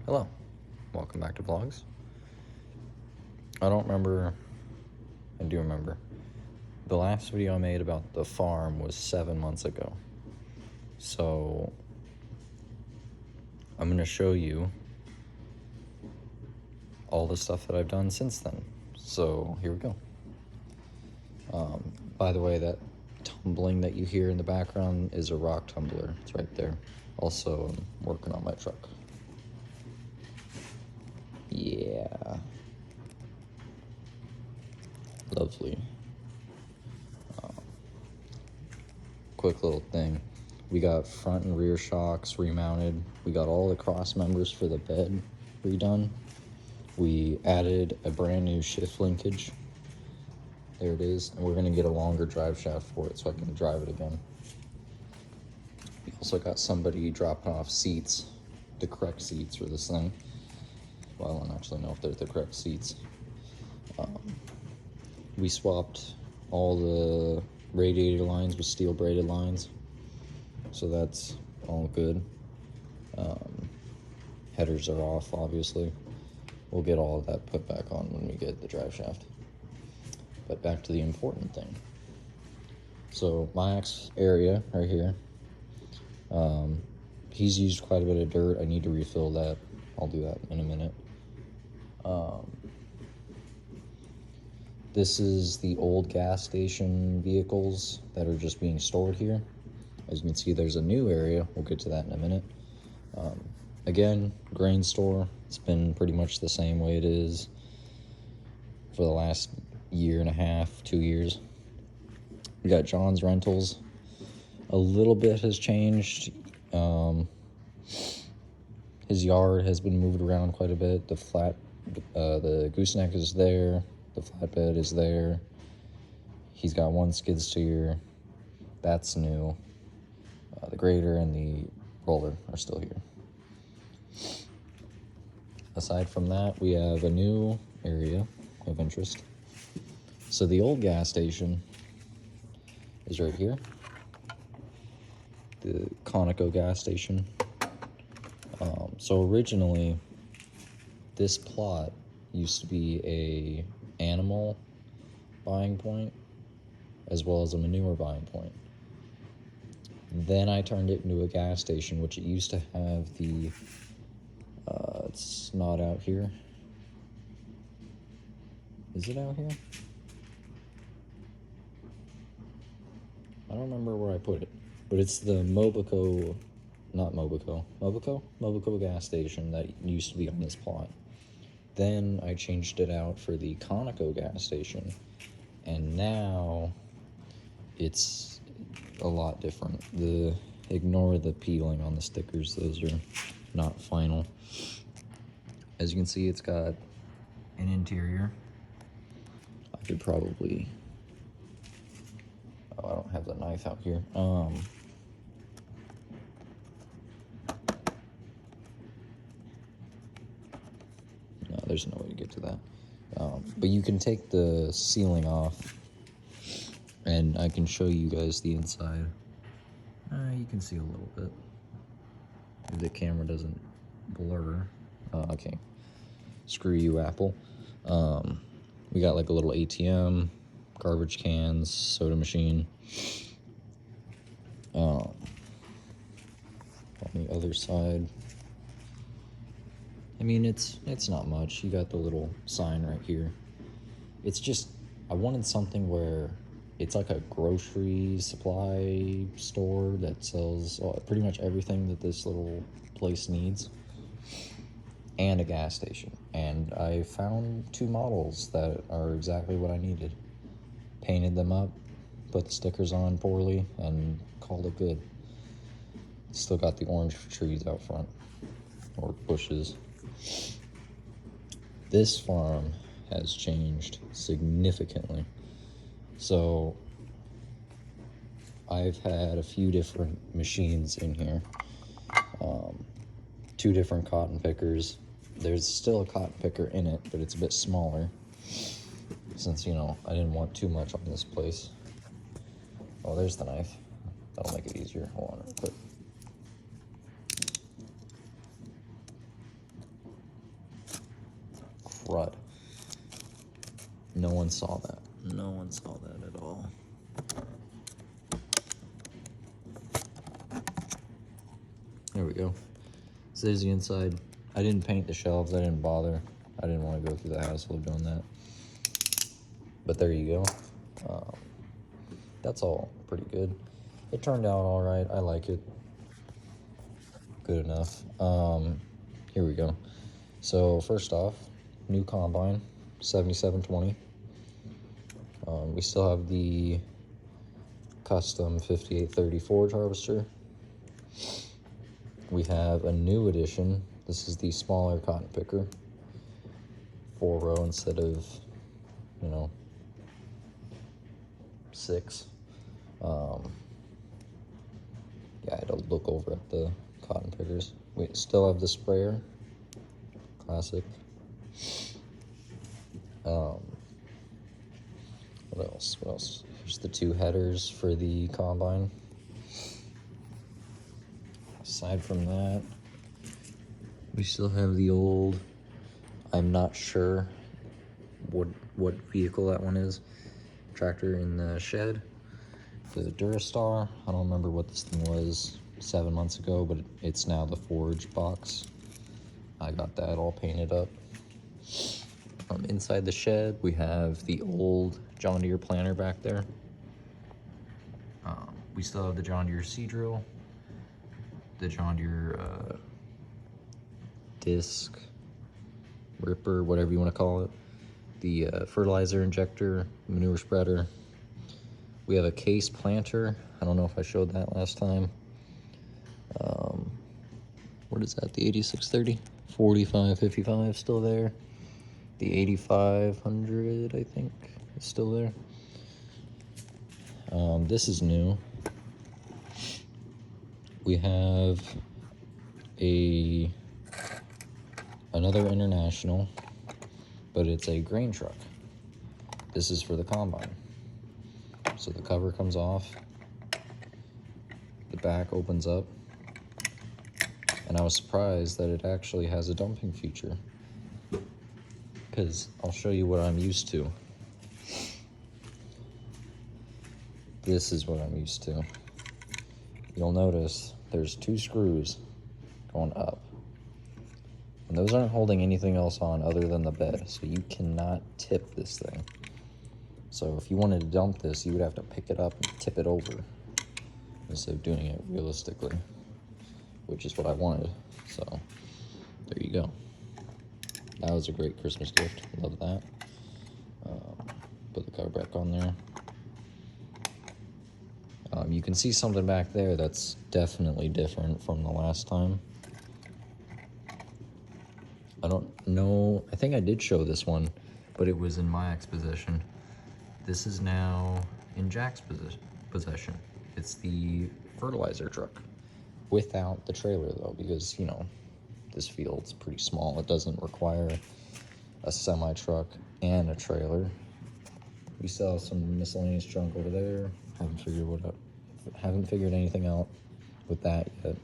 Hello, welcome back to vlogs. I don't remember, I do remember. The last video I made about the farm was 7 months ago. So, I'm gonna show you all the stuff that I've done since then. So, here we go. By the way, that tumbling that you hear in the background is a rock tumbler. It's right there. Also, I'm working on my truck. Yeah. Lovely. Quick little thing. We got front and rear shocks remounted. We got all the cross members for the bed redone. We added a brand new shift linkage. There it is. And we're gonna get a longer drive shaft for it so I can drive it again. We also got somebody dropping off seats, the correct seats for this thing. Well, I don't actually know if they're the correct seats. We swapped all the radiator lines with steel braided lines. So that's all good. Headers are off, obviously. We'll get all of that put back on when we get the drive shaft. But back to the important thing. So my axe area right here, he's used quite a bit of dirt. I need to refill that. I'll do that in a minute. This is the old gas station vehicles that are just being stored here. As you can see, there's a new area. We'll get to that in a minute. Again, grain store. It's been pretty much the same way it is for the last year and a half, 2 years. We got John's Rentals. A little bit has changed. His yard has been moved around quite a bit. The gooseneck is there. The flatbed is there. He's got one skid steer. That's new. The grader and the roller are still here. Aside from that, we have a new area of interest. So the old gas station is right here. The Conoco gas station. So originally, this plot used to be a animal buying point as well as a manure buying point. Then I turned it into a gas station, which it used to have the it's not out here. Is it out here? I don't remember where I put it, but it's the Mobico gas station that used to be on this plot. Then I changed it out for the Conoco gas station, and now it's a lot different. Ignore the peeling on the stickers, those are not final. As you can see, it's got an interior. I could probably, I don't have the knife out here. No, there's no way to get to that. But you can take the ceiling off, and I can show you guys the inside. You can see a little bit. If the camera doesn't blur. Okay. Screw you, Apple. We got like a little ATM, garbage cans, soda machine. On the other side, I mean, it's not much. You got the little sign right here. It's just, I wanted something where it's like a grocery supply store that sells pretty much everything that this little place needs, and a gas station. And I found 2 models that are exactly what I needed. Painted them up, put the stickers on poorly, and called it good. Still got the orange trees out front, or bushes. This farm has changed significantly. So I've had a few different machines in here. 2 different cotton pickers. There's still a cotton picker in it, but it's a bit smaller, since, you know, I didn't want too much on this place. Oh, there's the knife. That'll make it easier. Hold on real quick. crud. No one saw that. No one saw that at all. There we go. So there's the inside. I didn't paint the shelves. I didn't bother. I didn't want to go through the hassle of doing that. But there you go. That's all pretty good. It turned out all right. I like it. Good enough. Here we go. So first off, new combine, 7720. We still have the custom 5830 forage harvester. We have a new edition. This is the smaller cotton picker, 4-row instead of, 6. Yeah, I had to look over at the cotton pickers. We still have the sprayer, classic. What else? What else? Here's the 2 headers for the combine. Aside from that, we still have the old, I'm not sure what vehicle that one is, tractor in the shed. The Durastar, I don't remember what this thing was 7 months ago, but it's now the forage box. I got that all painted up. Inside the shed, we have the old John Deere planter back there. We still have the John Deere seed drill, the John Deere disc, ripper, whatever you want to call it, the fertilizer injector, manure spreader. We have a case planter. I don't know if I showed that last time. What is that? The 8630? 4555 still there. The 8500, I think, is still there. This is new. We have another International, but it's a grain truck. This is for the combine. So the cover comes off, the back opens up, and I was surprised that it actually has a dumping feature, because I'll show you what I'm used to. This is what I'm used to. You'll notice there's 2 screws going up, and those aren't holding anything else on other than the bed, so you cannot tip this thing. So if you wanted to dump this, you would have to pick it up and tip it over instead of doing it realistically, which is what I wanted. So there you go. That was a great Christmas gift. Love that. Put the cover back on there. You can see something back there that's definitely different from the last time. I don't know. I think I did show this one, but it was in my exposition. This is now in Jack's possession. It's the fertilizer truck without the trailer, though, because, this field's pretty small. It doesn't require a semi-truck and a trailer. We still have some miscellaneous junk over there. Haven't figured anything out with that yet.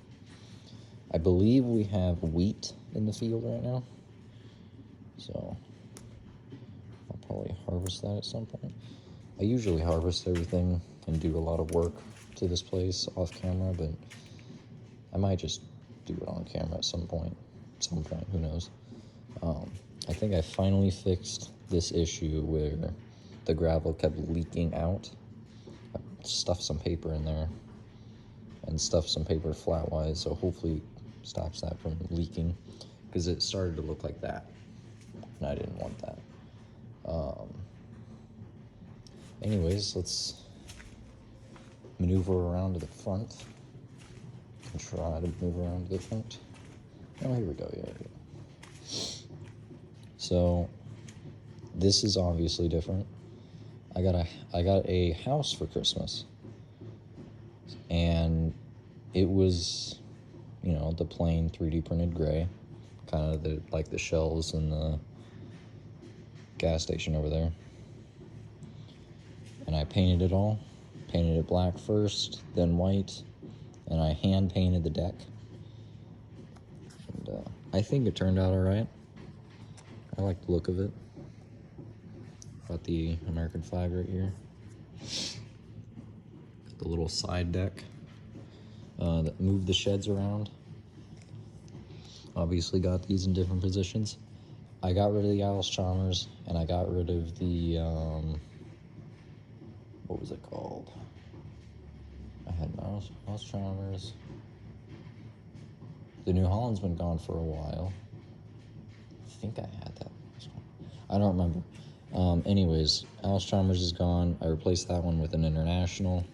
I believe we have wheat in the field right now, so I'll probably harvest that at some point. I usually harvest everything and do a lot of work to this place off camera, but I might just do it on camera at some point. Who knows? I think I finally fixed this issue where the gravel kept leaking out. I stuffed some paper in there and stuffed some paper flatwise, so hopefully it stops that from leaking, because it started to look like that, and I didn't want that. Anyways, let's maneuver around to the front. Try to move around to the front. Oh, here we go. Yeah, here we go. So this is obviously different. I got a house for Christmas, and it was, the plain 3D printed gray, kind of like the shells in the gas station over there. And I painted it all. Painted it black first, then white, and I hand painted the deck. And I think it turned out all right. I like the look of it. Got the American flag right here. The little side deck that move the sheds around. Obviously got these in different positions. I got rid of the Alice Chalmers, and I got rid of the, what was it called? I had an Alice Chalmers. The New Holland's been gone for a while. I think I had that. I don't remember. Anyways, Alice Chalmers is gone. I replaced that one with an International.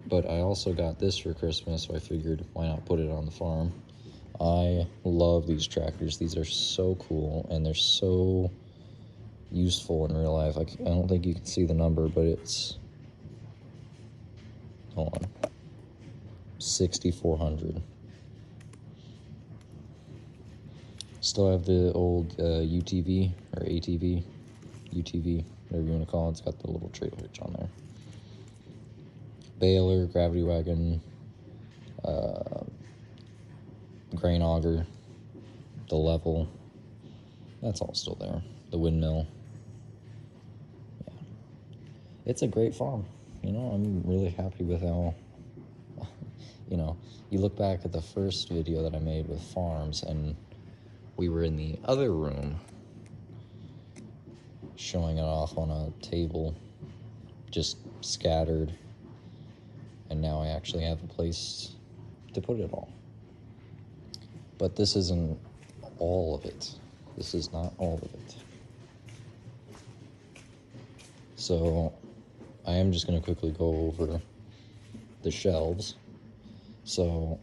But I also got this for Christmas, so I figured why not put it on the farm. I love these tractors. These are so cool, and they're so useful in real life. I don't think you can see the number, but it's, hold on, 6,400. Still have the old UTV or ATV, UTV, whatever you want to call it. It's got the little trailer hitch on there. Baler, gravity wagon, grain auger, the level. That's all still there. The windmill. Yeah. It's a great farm. You know, I'm really happy with how, you know, you look back at the first video that I made with farms, and we were in the other room showing it off on a table, just scattered, and now I actually have a place to put it all. But this isn't all of it. This is not all of it. So I am just going to quickly go over the shelves. So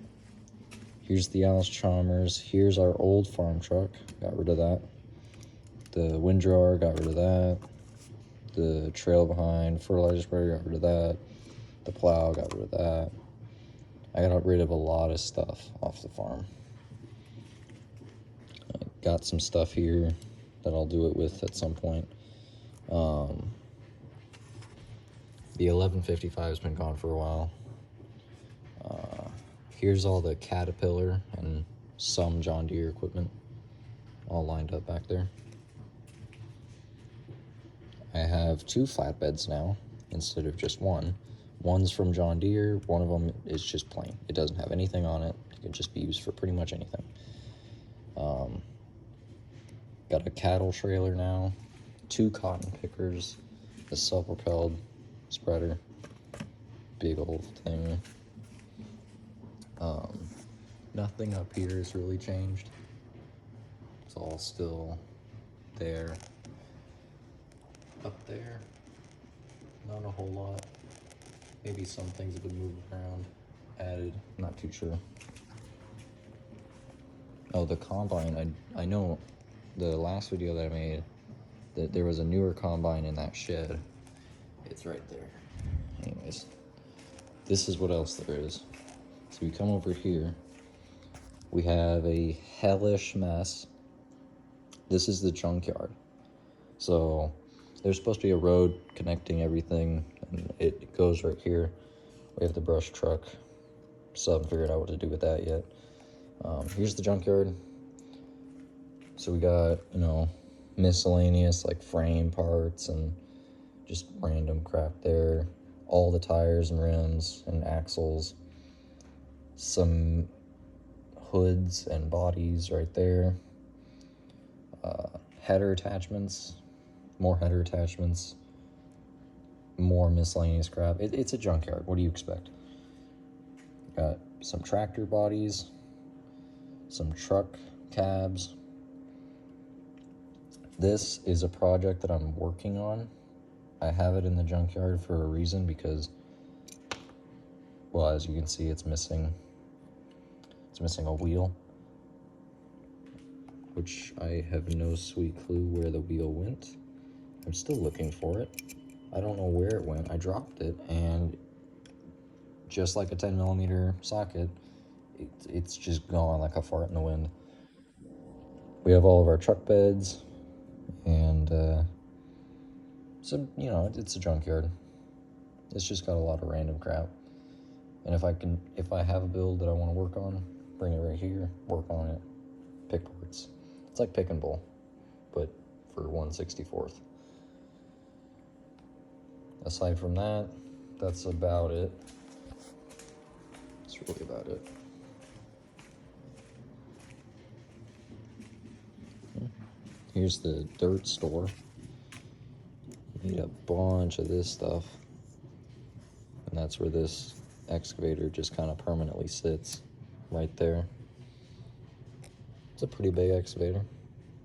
here's the Alice Chalmers. Here's our old farm truck. Got rid of that. The windrower, got rid of that. The trail behind fertilizer spreader, got rid of that. The plow, got rid of that. I got rid of a lot of stuff off the farm. I got some stuff here that I'll do it with at some point. The 1155 has been gone for a while. Here's all the Caterpillar and some John Deere equipment all lined up back there. I have 2 flatbeds now instead of just one. One's from John Deere, one of them is just plain. It doesn't have anything on it. It can just be used for pretty much anything. Got a cattle trailer now, 2 cotton pickers, a self-propelled spreader, big old thing. Nothing up here has really changed. It's all still there. Up there, not a whole lot. Maybe some things have been moved around, added, not too sure. Oh, the combine, I know the last video that I made, that there was a newer combine in that shed. It's right there. Anyways, this is what else there is. So we come over here. We have a hellish mess. This is the junkyard. So there's supposed to be a road connecting everything, and it goes right here. We have the brush truck. Still haven't figured out what to do with that yet. Here's the junkyard. So we got, you know, miscellaneous like frame parts and just random crap there. All the tires and rims and axles. Some hoods and bodies right there. Header attachments. More header attachments. More miscellaneous crap. It's a junkyard. What do you expect? Got some tractor bodies. Some truck cabs. This is a project that I'm working on. I have it in the junkyard for a reason, because, well, as you can see, it's missing a wheel, which I have no sweet clue where the wheel went. I'm still looking for it. I don't know where it went. I dropped it, and just like a 10mm socket, it's just gone like a fart in the wind. We have all of our truck beds, and so, you know, it's a junkyard. It's just got a lot of random crap. And if I have a build that I want to work on, bring it right here, work on it, pick parts. It's like pick and bowl, but for 1/64. Aside from that, that's about it. That's really about it. Here's the dirt store. You need a bunch of this stuff. And that's where this excavator just kind of permanently sits, right there. It's a pretty big excavator.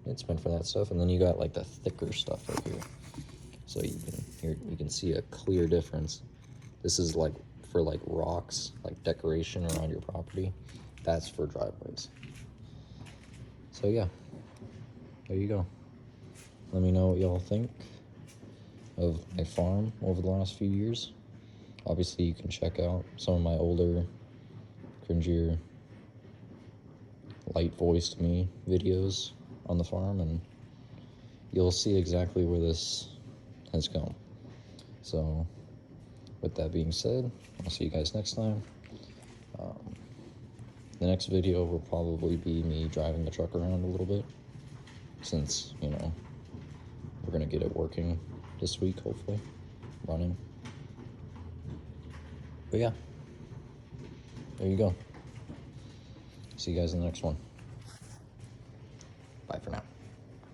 It's meant for that stuff. And then you got like the thicker stuff right here. So you can see a clear difference. This is like for like rocks, like decoration around your property. That's for driveways. So yeah, there you go. Let me know what y'all think of my farm over the last few years. Obviously, you can check out some of my older, cringier, light-voiced me videos on the farm, and you'll see exactly where this has come. So, with that being said, I'll see you guys next time. The next video will probably be me driving the truck around a little bit, since, you know, we're gonna get it working this week, hopefully, running. But yeah, there you go. See you guys in the next one.